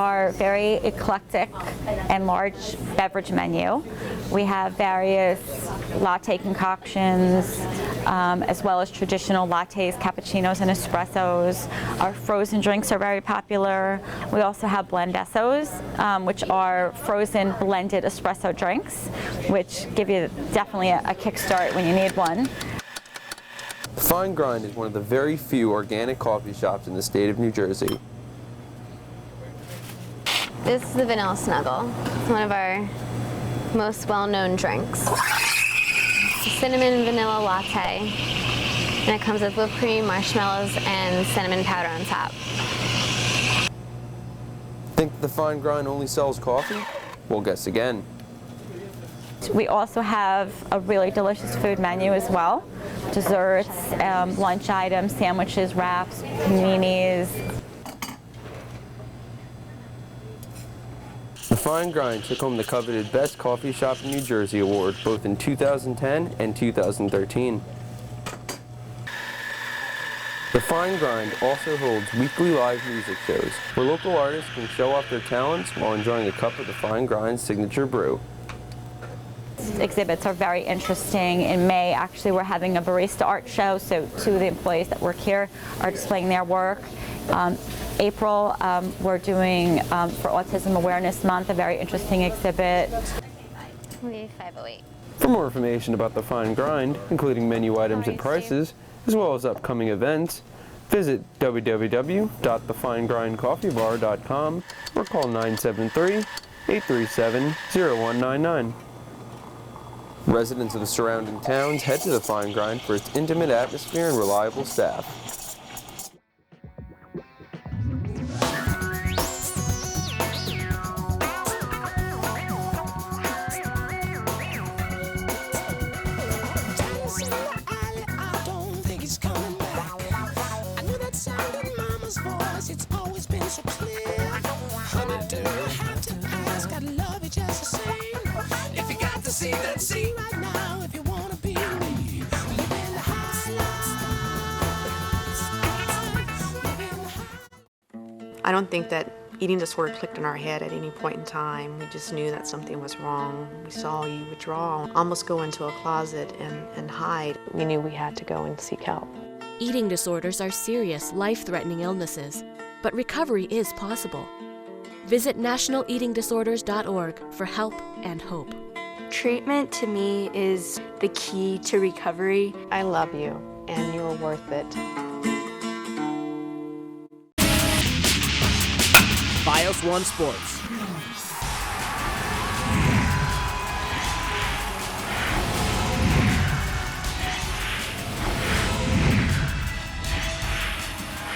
Our very eclectic and large beverage menu. We have various latte concoctions, as well as traditional lattes, cappuccinos, and espressos. Our frozen drinks are very popular. We also have blendessos, which are frozen blended espresso drinks, which give you definitely a kickstart when you need one. The Fine Grind is one of the very few organic coffee shops in the state of New Jersey. This is the Vanilla Snuggle. It's one of our most well-known drinks. It's a cinnamon vanilla latte, and it comes with whipped cream, marshmallows, and cinnamon powder on top. Think the Fine Grind only sells coffee? Well, guess again. We also have a really delicious food menu as well. Desserts, lunch items, sandwiches, wraps, paninis. The Fine Grind took home the coveted Best Coffee Shop in New Jersey award both in 2010 and 2013. The Fine Grind also holds weekly live music shows where local artists can show off their talents while enjoying a cup of the Fine Grind's signature brew. Exhibits are very interesting. In May, actually, we're having a barista art show, so two of the employees that work here are displaying their work. April, we're doing, for Autism Awareness Month, a very interesting exhibit. 508. For more information about the Fine Grind, including menu items and prices, as well as upcoming events, visit www.thefinegrindcoffeebar.com or call 973-837-0199. Residents of the surrounding towns head to the Fine Grind for its intimate atmosphere and reliable staff. It's always been so clear. Honey, do you have to ask? I'd love you just the same. If you got to see, then see right now. If you want to be me, living the high life. I don't think that eating disorder clicked in our head at any point in time. We just knew that something was wrong. We saw you withdraw, almost go into a closet and hide. We knew we had to go and seek help. Eating disorders are serious, life-threatening illnesses, but recovery is possible. Visit nationaleatingdisorders.org for help and hope. Treatment to me is the key to recovery. I love you, and you're worth it. Fios One Sports.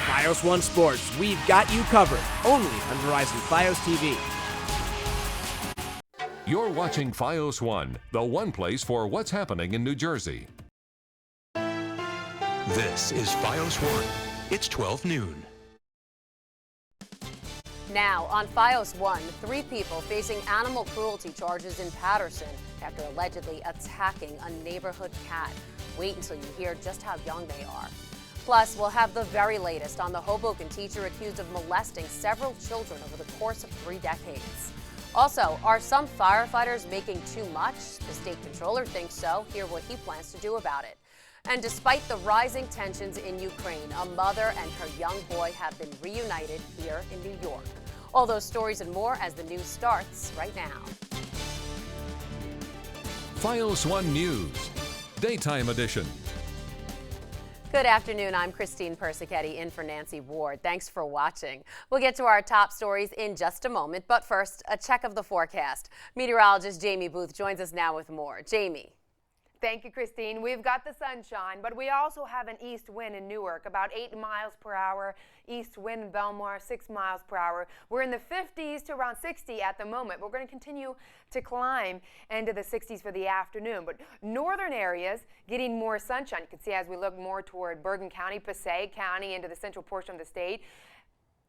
Fios One Sports, we've got you covered, only on Verizon Fios TV. You're watching Fios One, the one place for what's happening in New Jersey. This is Fios One. It's 12 noon. Now, on Fios One, 3 people facing animal cruelty charges in Paterson after allegedly attacking a neighborhood cat. Wait until you hear just how young they are. Plus, we'll have the very latest on the Hoboken teacher accused of molesting several children over the course of 3 decades. Also, are some firefighters making too much? The state controller thinks so. Hear what he plans to do about it. And despite the rising tensions in Ukraine, a mother and her young boy have been reunited here in New York. All those stories and more as the news starts right now. Fios One News, Daytime Edition. Good afternoon. I'm Christine Persichetti in for Nancy Ward. Thanks for watching. We'll get to our top stories in just a moment, but first, a check of the forecast. Meteorologist Jamie Booth joins us now with more. Jamie. Thank you, Christine. We've got the sunshine, but we also have an east wind in Newark, about 8 miles per hour. East wind in Belmar, 6 miles per hour. We're in the 50s to around 60 at the moment. We're going to continue to climb into the 60s for the afternoon. But northern areas getting more sunshine. You can see as we look more toward Bergen County, Passaic County, into the central portion of the state.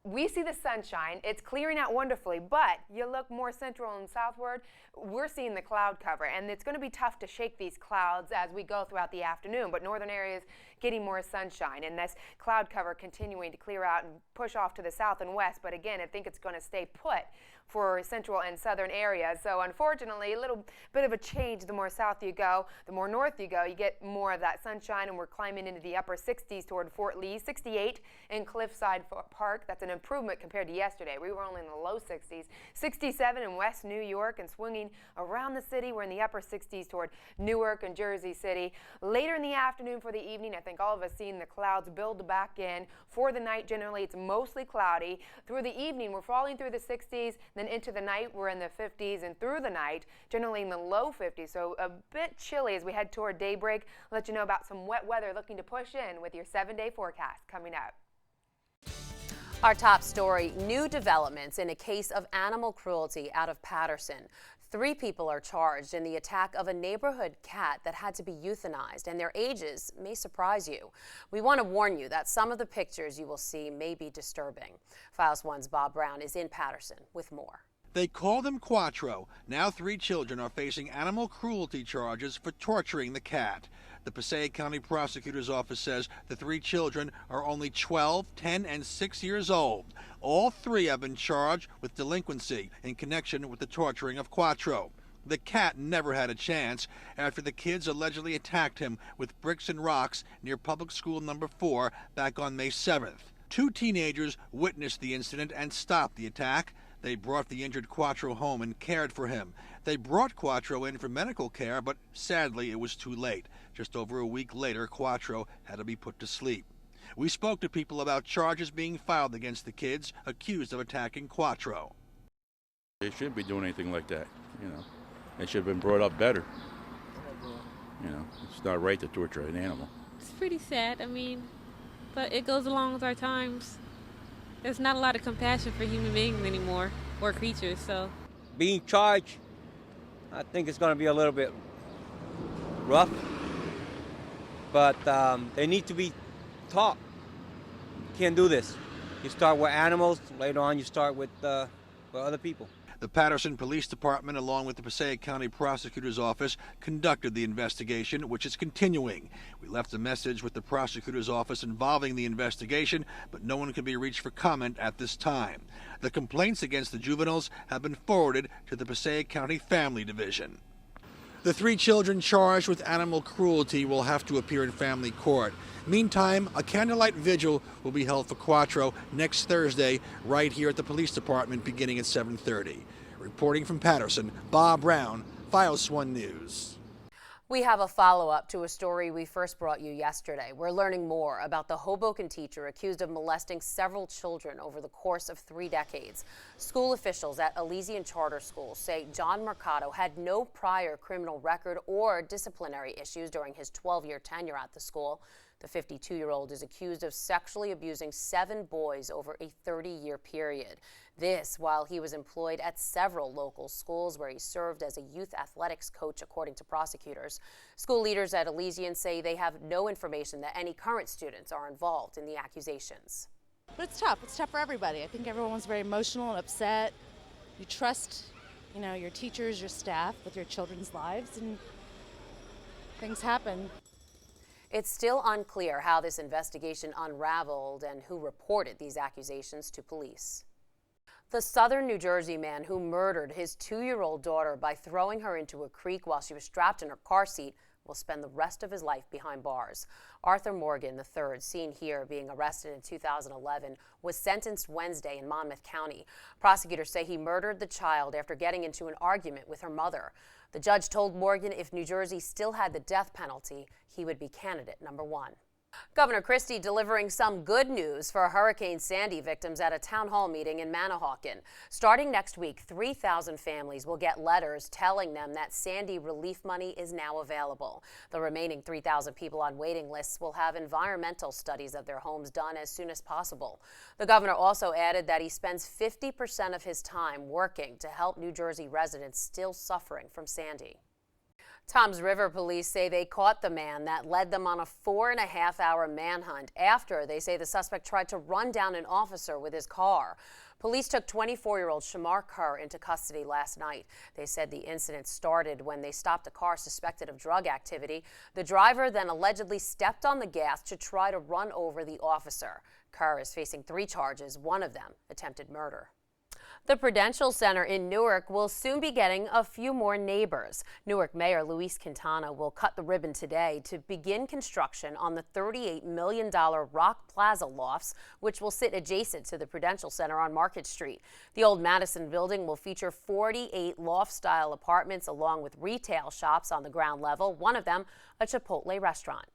we see the sunshine. It's clearing out wonderfully, but you look more central and southward, we're seeing the cloud cover, and it's going to be tough to shake these clouds as we go throughout the afternoon, but northern areas getting more sunshine, and this cloud cover continuing to clear out and push off to the south and west, but again, I think it's going to stay put for central and southern areas. So unfortunately, a little bit of a change. The more south you go, the more north you go, you get more of that sunshine, and we're climbing into the upper 60s toward Fort Lee. 68 in Cliffside Park. That's an improvement compared to yesterday. We were only in the low 60s. 67 in West New York, and swinging around the city, we're in the upper 60s toward Newark and Jersey City. Later in the afternoon for the evening, I think all of us seeing the clouds build back in. For the night, generally, it's mostly cloudy. Through the evening, we're falling through the 60s. Then into the night, we're in the 50s, and through the night, generally in the low 50s. So a bit chilly as we head toward daybreak. I'll let you know about some wet weather looking to push in with your 7-day forecast coming up. Our top story, new developments in a case of animal cruelty out of Patterson. 3 people are charged in the attack of a neighborhood cat that had to be euthanized, and their ages may surprise you. We want to warn you that some of the pictures you will see may be disturbing. Files 1's Bob Brown is in Patterson with more. They call them Quattro. Now 3 children are facing animal cruelty charges for torturing the cat. The Passaic County Prosecutor's Office says the 3 children are only 12, 10, and 6 years old. All 3 have been charged with delinquency in connection with the torturing of Quattro. The cat never had a chance after the kids allegedly attacked him with bricks and rocks near Public School number 4 back on May 7th. 2 teenagers witnessed the incident and stopped the attack. They brought the injured Quattro home and cared for him. They brought Quattro in for medical care, but sadly it was too late. Just over a week later, Quattro had to be put to sleep. We spoke to people about charges being filed against the kids accused of attacking Quattro. They shouldn't be doing anything like that, you know. They should have been brought up better. You know, it's not right to torture an animal. It's pretty sad, but it goes along with our times. There's not a lot of compassion for human beings anymore, or creatures, so. Being charged, I think it's going to be a little bit rough, but they need to be taught. You can't do this. You start with animals, later on you start with other people. The Patterson Police Department, along with the Passaic County Prosecutor's Office, conducted the investigation, which is continuing. We left a message with the Prosecutor's Office involving the investigation, but no one can be reached for comment at this time. The complaints against the juveniles have been forwarded to the Passaic County Family Division. The 3 children charged with animal cruelty will have to appear in family court. Meantime, a candlelight vigil will be held for Quattro next Thursday right here at the police department beginning at 7:30. Reporting from Patterson, Bob Brown, Fios 1 News. We have a follow-up to a story we first brought you yesterday. We're learning more about the Hoboken teacher accused of molesting several children over the course of 3 decades. School officials at Elysian Charter School say John Mercado had no prior criminal record or disciplinary issues during his 12-year tenure at the school. The 52-year-old is accused of sexually abusing 7 boys over a 30-year period. This while he was employed at several local schools where he served as a youth athletics coach, according to prosecutors. School leaders at Elysian say they have no information that any current students are involved in the accusations. But it's tough. It's tough for everybody. I think everyone's very emotional and upset. You trust, your teachers, your staff with your children's lives, and things happen. It's still unclear how this investigation unraveled and who reported these accusations to police. The southern New Jersey man who murdered his 2-year-old daughter by throwing her into a creek while she was strapped in her car seat will spend the rest of his life behind bars. Arthur Morgan III, seen here being arrested in 2011, was sentenced Wednesday in Monmouth County. Prosecutors say he murdered the child after getting into an argument with her mother. The judge told Morgan if New Jersey still had the death penalty, he would be candidate number 1. Governor Christie delivering some good news for Hurricane Sandy victims at a town hall meeting in Manahawkin. Starting next week, 3,000 families will get letters telling them that Sandy relief money is now available. The remaining 3,000 people on waiting lists will have environmental studies of their homes done as soon as possible. The governor also added that he spends 50% of his time working to help New Jersey residents still suffering from Sandy. Toms River police say they caught the man that led them on a 4.5-hour manhunt after they say the suspect tried to run down an officer with his car. Police took 24-year-old Shamar Kerr into custody last night. They said the incident started when they stopped a car suspected of drug activity. The driver then allegedly stepped on the gas to try to run over the officer. Kerr is facing 3 charges, one of them attempted murder. The Prudential Center in Newark will soon be getting a few more neighbors. Newark Mayor Luis Quintana will cut the ribbon today to begin construction on the $38 million Rock Plaza lofts, which will sit adjacent to the Prudential Center on Market Street. The old Madison building will feature 48 loft-style apartments along with retail shops on the ground level, one of them a Chipotle restaurant.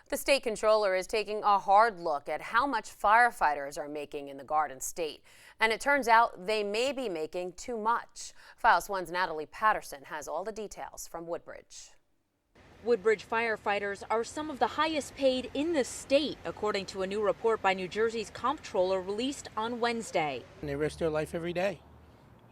The state controller is taking a hard look at how much firefighters are making in the Garden State. And it turns out they may be making too much. FiOS 1's Natalie Patterson has all the details from Woodbridge. Woodbridge firefighters are some of the highest paid in the state, according to a new report by New Jersey's comptroller released on Wednesday. And they risk their life every day.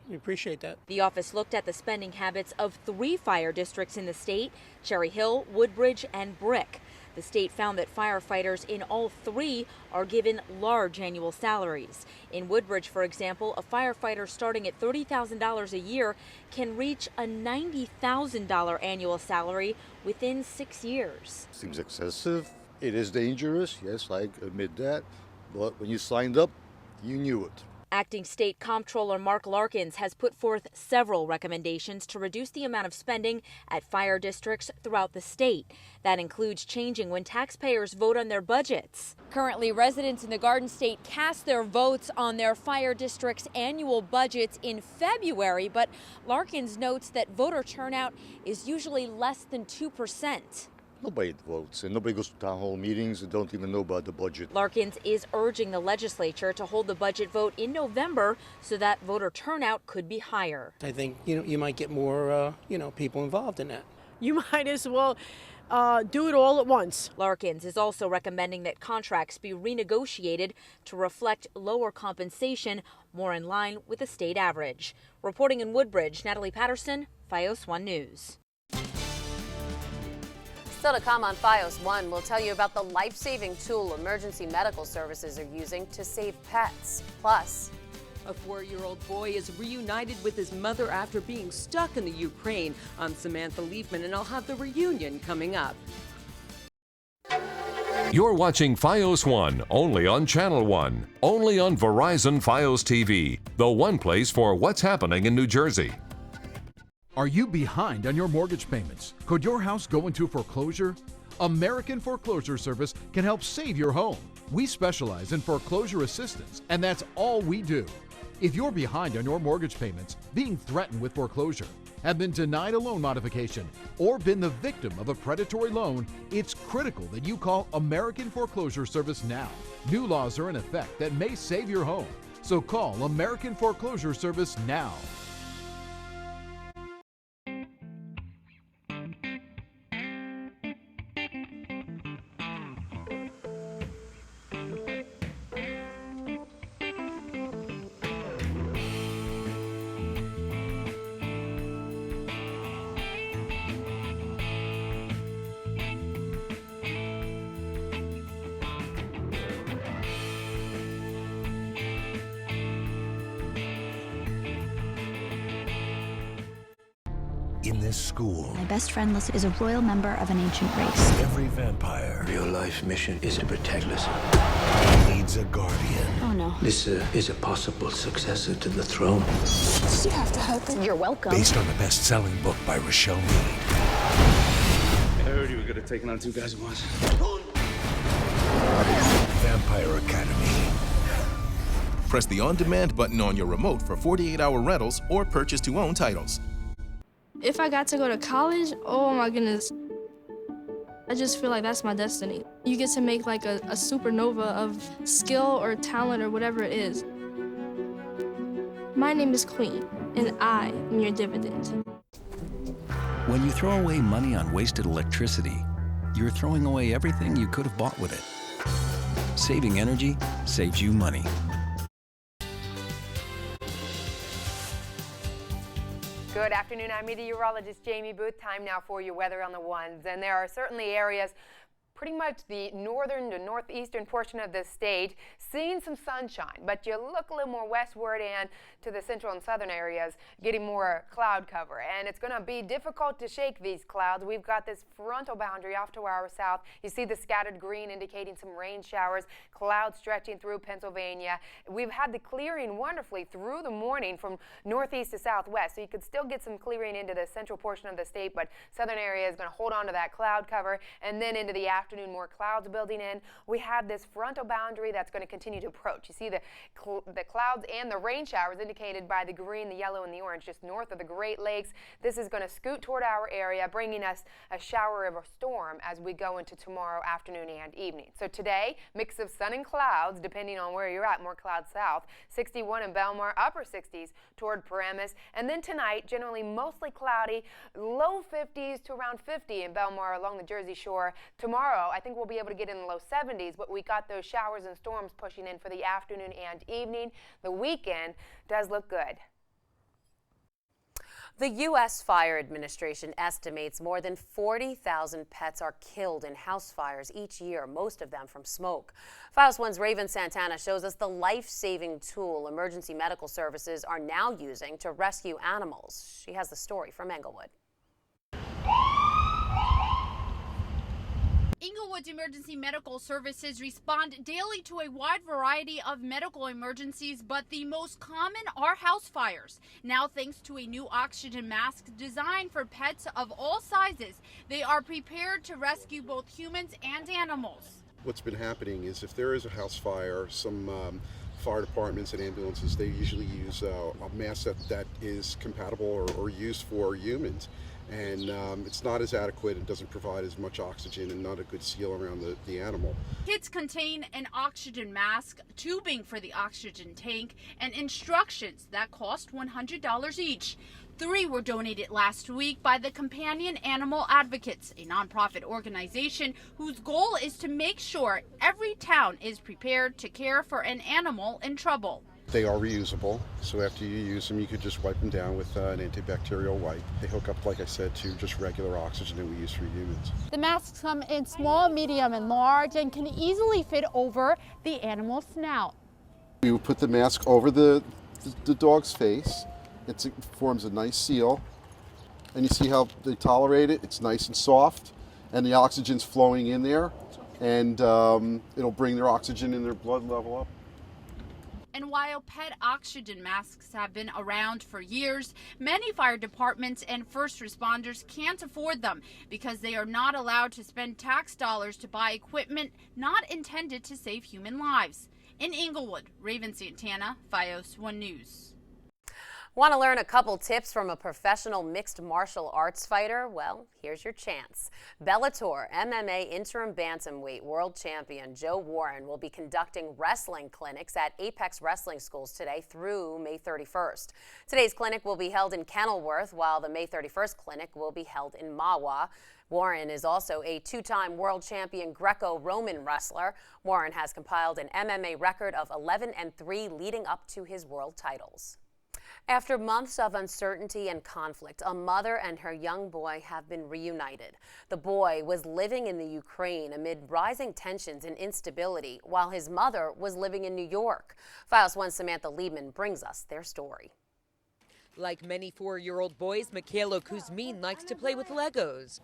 We appreciate that. The office looked at the spending habits of 3 fire districts in the state: Cherry Hill, Woodbridge, and Brick. The state found that firefighters in all 3 are given large annual salaries. In Woodbridge, for example, a firefighter starting at $30,000 a year can reach a $90,000 annual salary within 6 years. Seems excessive. It is dangerous. Yes, I admit that. But when you signed up, you knew it. Acting State Comptroller Mark Larkins has put forth several recommendations to reduce the amount of spending at fire districts throughout the state. That includes changing when taxpayers vote on their budgets. Currently, residents in the Garden State cast their votes on their fire district's annual budgets in February, but Larkins notes that voter turnout is usually less than 2%. Nobody votes and nobody goes to town hall meetings and don't even know about the budget. Larkins is urging the legislature to hold the budget vote in November so that voter turnout could be higher. I think you might get more people involved in that. You might as well do it all at once. Larkins is also recommending that contracts be renegotiated to reflect lower compensation, more in line with the state average. Reporting in Woodbridge, Natalie Patterson, FiOS 1 News. Still to come on FiOS 1, we'll tell you about the life-saving tool emergency medical services are using to save pets. Plus, a 4-year-old boy is reunited with his mother after being stuck in the Ukraine. I'm Samantha Liebman, and I'll have the reunion coming up. You're watching FiOS 1 only on Channel 1, only on Verizon FiOS TV, the one place for what's happening in New Jersey. Are you behind on your mortgage payments? Could your house go into foreclosure? American Foreclosure Service can help save your home. We specialize in foreclosure assistance, and that's all we do. If you're behind on your mortgage payments, being threatened with foreclosure, have been denied a loan modification, or been the victim of a predatory loan, it's critical that you call American Foreclosure Service now. New laws are in effect that may save your home, so call American Foreclosure Service now. In this school, My best friend Lissa is a royal member of an ancient race. every vampire Your life mission is to protect Lissa. needs a guardian. Oh no. Lissa is a possible successor to the throne. Did you have to hurt them? You're welcome. Based on the best-selling book by Rochelle Mead. I heard you were good at taking on 2 guys at once. Vampire Academy. Press the on-demand button on your remote for 48-hour rentals or purchase-to-own titles. If I got to go to college, oh my goodness. I just feel like that's my destiny. You get to make like a supernova of skill or talent or whatever it is. My name is Queen, and I am your dividend. When you throw away money on wasted electricity, you're throwing away everything you could have bought with it. Saving energy saves you money. Good afternoon. I'm meteorologist Jamie Booth. Time now for your weather on the ones. And there are certainly areas, pretty much the northern to northeastern portion of the state, seeing some sunshine, but you look a little more westward and to the central and southern areas, getting more cloud cover. And it's going to be difficult to shake these clouds. We've got this frontal boundary off to our south. You see the scattered green indicating some rain showers, clouds stretching through Pennsylvania. We've had the clearing wonderfully through the morning from northeast to southwest, so you could still get some clearing into the central portion of the state, but southern area is going to hold on to that cloud cover, and then into the afternoon, more clouds building in. We have this frontal boundary that's going to continue to approach. You see the clouds and the rain showers indicated by the green, the yellow, and the orange just north of the Great Lakes. This is going to scoot toward our area, bringing us a shower of a storm as we go into tomorrow afternoon and evening. So today, mix of sun and clouds, depending on where you're at, more clouds south, 61 in Belmar, upper 60s toward Paramus. And then tonight, generally mostly cloudy, low 50s to around 50 in Belmar along the Jersey Shore. Tomorrow, I think we'll be able to get in the low 70s, but we got those showers and storms pushing in for the afternoon and evening. The weekend does look good. The U.S. Fire Administration estimates more than 40,000 pets are killed in house fires each year, most of them from smoke. FiOS 1's Raven Santana shows us the life-saving tool emergency medical services are now using to rescue animals. She has the story from Englewood. Englewood's emergency medical services respond daily to a wide variety of medical emergencies, but the most common are house fires. Now, thanks to a new oxygen mask designed for pets of all sizes, they are prepared to rescue both humans and animals. What's been happening is if there is a house fire, some fire departments and ambulances, they usually use a mask that is compatible or used for humans. And it's not as adequate and doesn't provide as much oxygen and not a good seal around the animal. Kits contain an oxygen mask, tubing for the oxygen tank, and instructions that cost $100 each. 3 were donated last week by the Companion Animal Advocates, a nonprofit organization whose goal is to make sure every town is prepared to care for an animal in trouble. They are reusable, so after you use them, you could just wipe them down with an antibacterial wipe. They hook up, like I said, to just regular oxygen that we use for humans. The masks come in small, medium, and large and can easily fit over the animal's snout. We would put the mask over the dog's face. It forms a nice seal, and you see how they tolerate it. It's nice and soft, and the oxygen's flowing in there, and it'll bring their oxygen and their blood level up. And while pet oxygen masks have been around for years, many fire departments and first responders can't afford them because they are not allowed to spend tax dollars to buy equipment not intended to save human lives. In Englewood, Raven Santana, FiOS 1 News. Want to learn a couple tips from a professional mixed martial arts fighter? Well, here's your chance. Bellator MMA interim bantamweight world champion Joe Warren will be conducting wrestling clinics at Apex Wrestling Schools today through May 31st. Today's clinic will be held in Kenilworth, while the May 31st clinic will be held in Mahwah. Warren is also a 2-time world champion Greco-Roman wrestler. Warren has compiled an MMA record of 11-3 leading up to his world titles. After months of uncertainty and conflict, a mother and her young boy have been reunited. The boy was living in the Ukraine amid rising tensions and instability, while his mother was living in New York. FiOS 1's Samantha Liebman brings us their story. Like many 4-year-old boys, Mikhailo Kuzmin likes to play with Legos.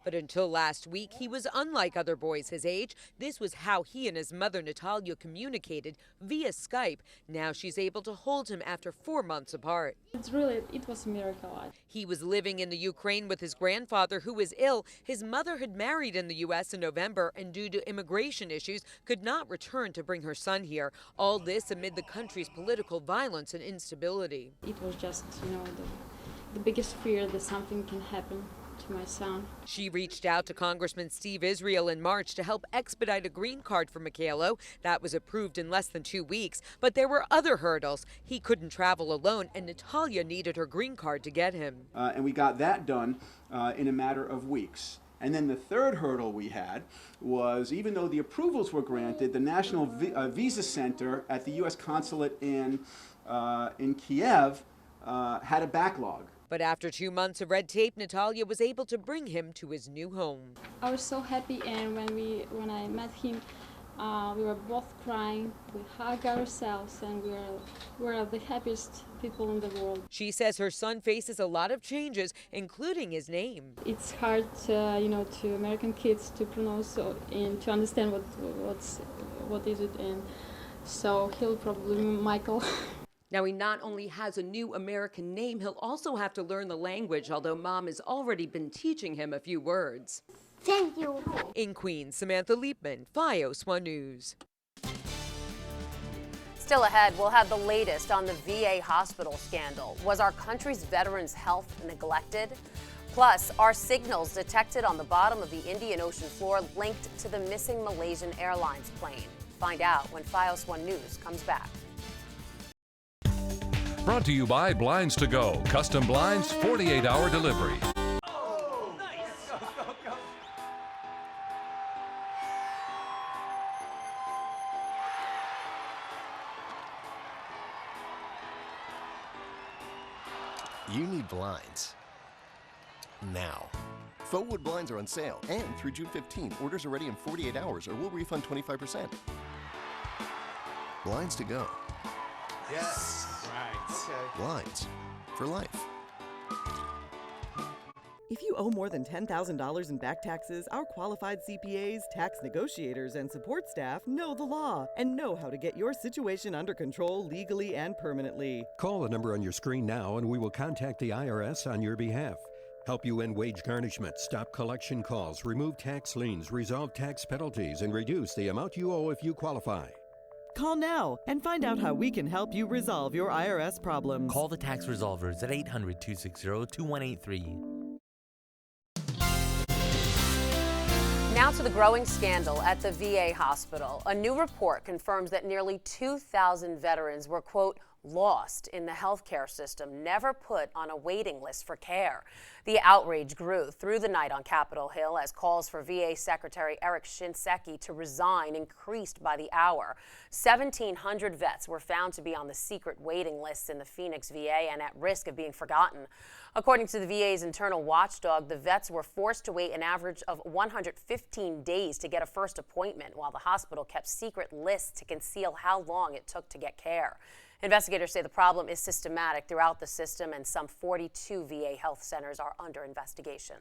But until last week, he was unlike other boys his age. This was how he and his mother, Natalia, communicated via Skype. Now she's able to hold him after 4 months apart. It was a miracle. He was living in the Ukraine with his grandfather, who was ill. His mother had married in the U.S. in November and due to immigration issues could not return to bring her son here. All this amid the country's political violence and instability. It was just, the biggest fear that something can happen to my son. She reached out to Congressman Steve Israel in March to help expedite a green card for Mikhailo. That was approved in less than 2 weeks, but there were other hurdles. He couldn't travel alone, and Natalia needed her green card to get him. And we got that done in a matter of weeks. And then the third hurdle we had was, even though the approvals were granted, the National Visa Center at the U.S. Consulate in Kiev had a backlog. But after 2 months of red tape, Natalia was able to bring him to his new home. I was so happy, and when I met him, we were both crying. We hugged ourselves, and we're the happiest people in the world. She says her son faces a lot of changes, including his name. It's hard, to American kids to pronounce and to understand what is it, and so he'll probably be Michael. Now, he not only has a new American name, he'll also have to learn the language, although Mom has already been teaching him a few words. Thank you. In Queens, Samantha Liebman, FiOS 1 News. Still ahead, we'll have the latest on the VA hospital scandal. Was our country's veterans' health neglected? Plus, are signals detected on the bottom of the Indian Ocean floor linked to the missing Malaysian Airlines plane? Find out when FiOS 1 News comes back. Brought to you by Blinds to Go. Custom blinds, 48-hour delivery. You need blinds. Now. Faux wood blinds are on sale, and through June 15, orders are ready in 48 hours or we'll refund 25%. Blinds to Go. Yes. Right. Okay. Blinds for life. If you owe more than $10,000 in back taxes, our qualified CPAs, tax negotiators, and support staff know the law and know how to get your situation under control legally and permanently. Call the number on your screen now and we will contact the IRS on your behalf. Help you end wage garnishment, stop collection calls, remove tax liens, resolve tax penalties, and reduce the amount you owe if you qualify. Call now and find out how we can help you resolve your IRS problems. Call the tax resolvers at 800-260-2183. Now to the growing scandal at the VA hospital. A new report confirms that nearly 2,000 veterans were, quote, lost in the healthcare system, never put on a waiting list for care. The outrage grew through the night on Capitol Hill as calls for VA Secretary Eric Shinseki to resign increased by the hour. 1,700 vets were found to be on the secret waiting lists in the Phoenix VA and at risk of being forgotten. According to the VA's internal watchdog, the vets were forced to wait an average of 115 days to get a first appointment, while the hospital kept secret lists to conceal how long it took to get care. Investigators say the problem is systematic throughout the system, and some 42 VA health centers are under investigation.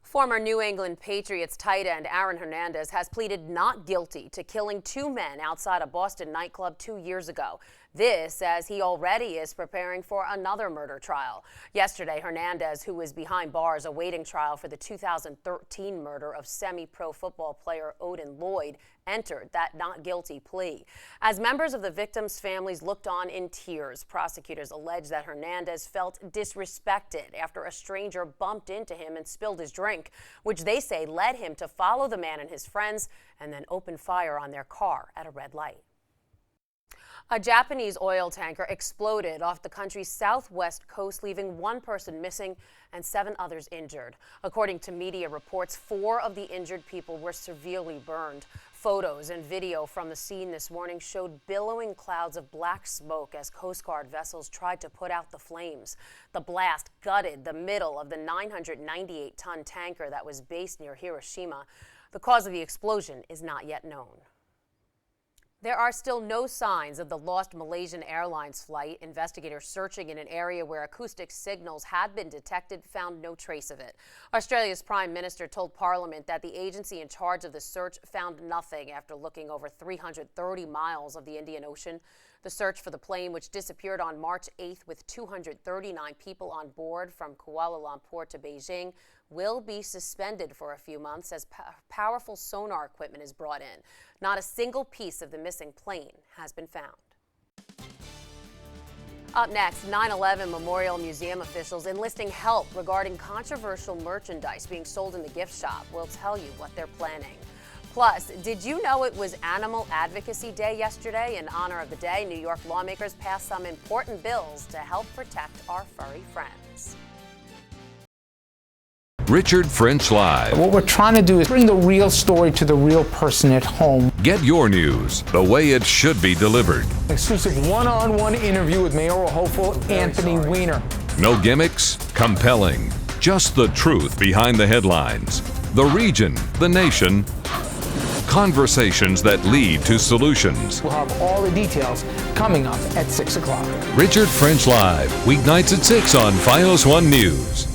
Former New England Patriots tight end Aaron Hernandez has pleaded not guilty to killing 2 men outside a Boston nightclub 2 years ago. This as he already is preparing for another murder trial. Yesterday, Hernandez, who was behind bars awaiting trial for the 2013 murder of semi-pro football player Odin Lloyd, entered that not guilty plea. As members of the victims' families looked on in tears, prosecutors allege that Hernandez felt disrespected after a stranger bumped into him and spilled his drink, which they say led him to follow the man and his friends and then open fire on their car at a red light. A Japanese oil tanker exploded off the country's southwest coast, leaving 1 person missing and 7 others injured. According to media reports, 4 of the injured people were severely burned. Photos and video from the scene this morning showed billowing clouds of black smoke as Coast Guard vessels tried to put out the flames. The blast gutted the middle of the 998-ton tanker that was based near Hiroshima. The cause of the explosion is not yet known. There are still no signs of the lost Malaysian Airlines flight. Investigators searching in an area where acoustic signals had been detected found no trace of it. Australia's Prime Minister told Parliament that the agency in charge of the search found nothing after looking over 330 miles of the Indian Ocean. The search for the plane, which disappeared on March 8th with 239 people on board from Kuala Lumpur to Beijing, will be suspended for a few months as powerful sonar equipment is brought in. Not a single piece of the missing plane has been found. Up next, 9/11 Memorial Museum officials enlisting help regarding controversial merchandise being sold in the gift shop. We'll tell you what they're planning. Plus, did you know it was Animal Advocacy Day yesterday? In honor of the day, New York lawmakers passed some important bills to help protect our furry friends. Richard French Live. What we're trying to do is bring the real story to the real person at home. Get your news the way it should be delivered. Exclusive one-on-one interview with mayoral hopeful Anthony Weiner. No gimmicks, compelling. Just the truth behind the headlines. The region, the nation. Conversations that lead to solutions. We'll have all the details coming up at 6 o'clock. Richard French Live, weeknights at 6 on FiOS 1 News.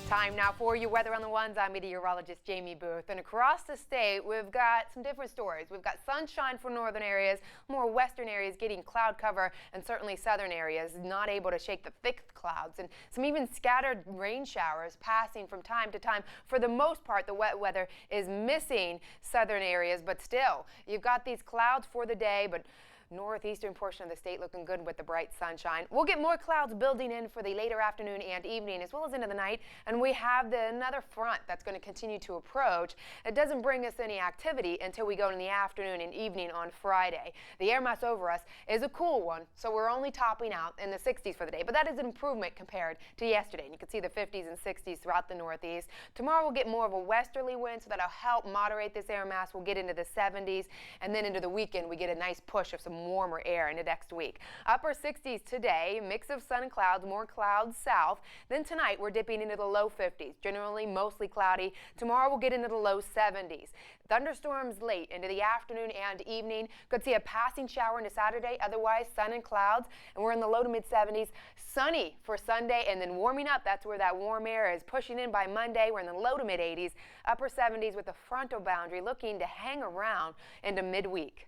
Time now for your weather on the ones. I'm meteorologist Jamie Booth. And across the state, we've got some different stories. We've got sunshine for northern areas, more western areas getting cloud cover, and certainly southern areas not able to shake the thick clouds. And some even scattered rain showers passing from time to time. For the most part, the wet weather is missing southern areas, but still, you've got these clouds for the day, but northeastern portion of the state looking good with the bright sunshine. We'll get more clouds building in for the later afternoon and evening as well as into the night, and we have another front that's going to continue to approach. It doesn't bring us any activity until we go in the afternoon and evening on Friday. The air mass over us is a cool one, so we're only topping out in the 60s for the day, but that is an improvement compared to yesterday. And you can see the 50s and 60s throughout the northeast. Tomorrow we'll get more of a westerly wind, so that'll help moderate this air mass. We'll get into the 70s, and then into the weekend we get a nice push of some warmer air into next week. Upper 60s today, mix of sun and clouds, more clouds south. Then tonight we're dipping into the low 50s, generally mostly cloudy. Tomorrow we'll get into the low 70s. Thunderstorms late into the afternoon and evening. Could see a passing shower into Saturday, otherwise sun and clouds, and we're in the low to mid 70s. Sunny for Sunday and then warming up. That's where that warm air is pushing in by Monday. We're in the low to mid 80s, upper 70s with a frontal boundary looking to hang around into midweek.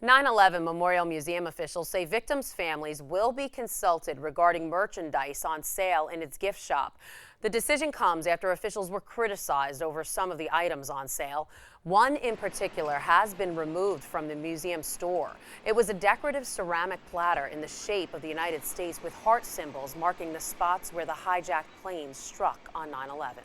9/11 Memorial Museum officials say victims' families will be consulted regarding merchandise on sale in its gift shop. The decision comes after officials were criticized over some of the items on sale. One in particular has been removed from the museum store. It was a decorative ceramic platter in the shape of the United States with heart symbols marking the spots where the hijacked planes struck on 9/11.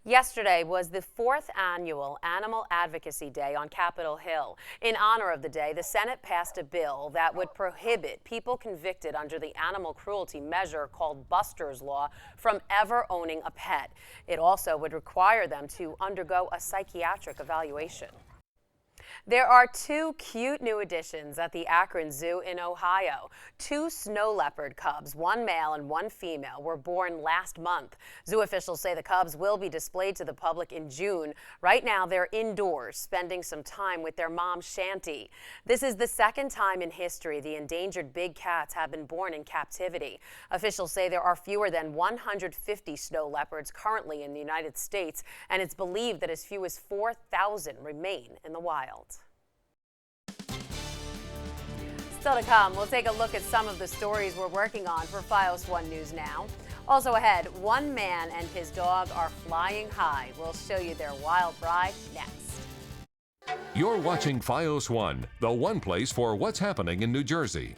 Yesterday was the 4th annual Animal Advocacy Day on Capitol Hill. In honor of the day, the Senate passed a bill that would prohibit people convicted under the animal cruelty measure called Buster's Law from ever owning a pet. It also would require them to undergo a psychiatric evaluation. There are 2 cute new additions at the Akron Zoo in Ohio. 2 snow leopard cubs, one male and one female, were born last month. Zoo officials say the cubs will be displayed to the public in June. Right now, they're indoors, spending some time with their mom, Shanty. This is the second time in history the endangered big cats have been born in captivity. Officials say there are fewer than 150 snow leopards currently in the United States, and it's believed that as few as 4,000 remain in the wild. Still to come, we'll take a look at some of the stories we're working on for FiOS 1 News Now. Also ahead, one man and his dog are flying high. We'll show you their wild ride next. You're watching FiOS 1, the one place for what's happening in New Jersey.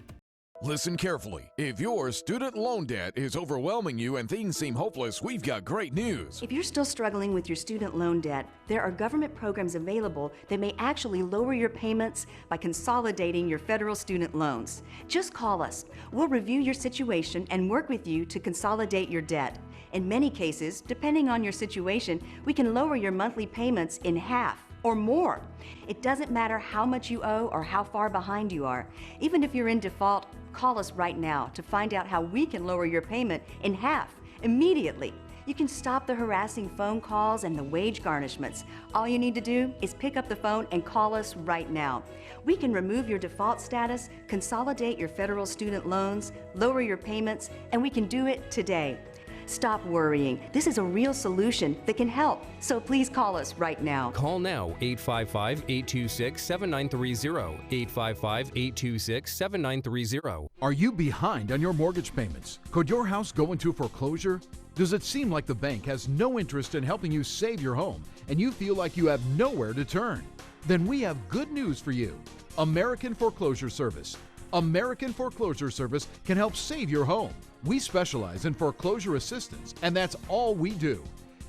Listen carefully. If your student loan debt is overwhelming you and things seem hopeless, we've got great news. If you're still struggling with your student loan debt, there are government programs available that may actually lower your payments by consolidating your federal student loans. Just call us. We'll review your situation and work with you to consolidate your debt. In many cases, depending on your situation, we can lower your monthly payments in half or more. It doesn't matter how much you owe or how far behind you are. Even if you're in default, call us right now to find out how we can lower your payment in half immediately. You can stop the harassing phone calls and the wage garnishments. All you need to do is pick up the phone and call us right now. We can remove your default status, consolidate your federal student loans, lower your payments, and we can do it today. Stop worrying. This is a real solution that can help. So please call us right now. Call now, 855-826-7930, 855-826-7930. Are you behind on your mortgage payments? Could your house go into foreclosure? Does it seem like the bank has no interest in helping you save your home and you feel like you have nowhere to turn? Then we have good news for you. American Foreclosure Service. American Foreclosure Service can help save your home. We specialize in foreclosure assistance, and that's all we do.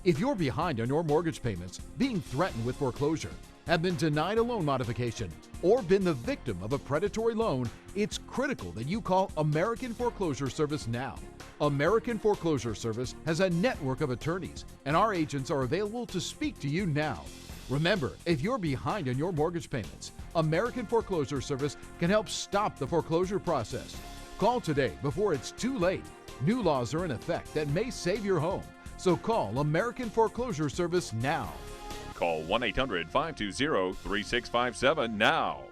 If you're behind on your mortgage payments, being threatened with foreclosure, have been denied a loan modification, or been the victim of a predatory loan, it's critical that you call American Foreclosure Service now. American Foreclosure Service has a network of attorneys, and our agents are available to speak to you now. Remember, if you're behind on your mortgage payments, American Foreclosure Service can help stop the foreclosure process. Call today before it's too late. New laws are in effect that may save your home. So call American Foreclosure Service now. Call 1-800-520-3657 now.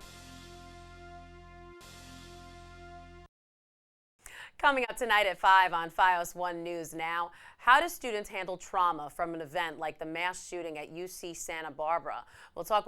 Coming up tonight at 5 on FiOS 1 News Now, how do students handle trauma from an event like the mass shooting at UC Santa Barbara? We'll talk with